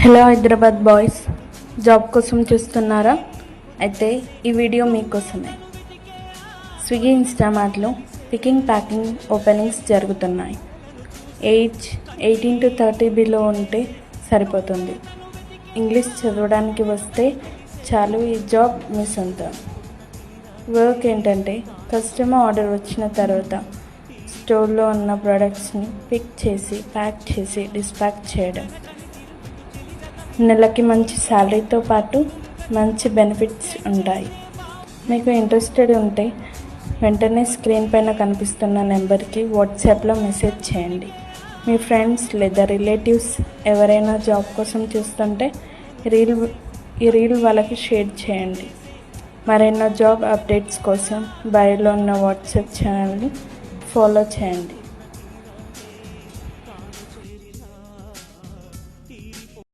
Hello Hyderabad boys, job కోసం చూస్తున్నారా? అయితే ఈ వీడియో మీకోసమే. స్విగ్గీ, ఇన్స్టామార్ట్లో పికింగ్, ప్యాకింగ్ ఓపెనింగ్స్ జరుగుతున్నాయి. ఏజ్ 18 to 30 బిలో ఉంటే సరిపోతుంది. ఇంగ్లీష్ చదవడానికి వస్తే చాలు, ఈ జాబ్ మీ సొంతం. వర్క్ ఏంటంటే, కస్టమర్ ఆర్డర్ వచ్చిన తర్వాత స్టోర్లో ఉన్న ప్రోడక్ట్స్ని పిక్ చేసి, ప్యాక్ చేసి డిస్పాచ్ చేయడం. నెలకి మంచి శాలరీతో పాటు మంచి బెనిఫిట్స్ ఉంటాయి. మీకు ఇంట్రెస్టెడ్ ఉంటే వెంటనే స్క్రీన్ పైన కనిపిస్తున్న నెంబర్కి వాట్సాప్లో మెసేజ్ చేయండి. మీ ఫ్రెండ్స్ లేదా రిలేటివ్స్ ఎవరైనా జాబ్ కోసం చూస్తుంటే ఈ రీల్ వాళ్ళకి షేర్ చేయండి. మరెన్నో జాబ్ అప్డేట్స్ కోసం బయోలో ఉన్న వాట్సాప్ ఛానల్ని ఫాలో చేయండి.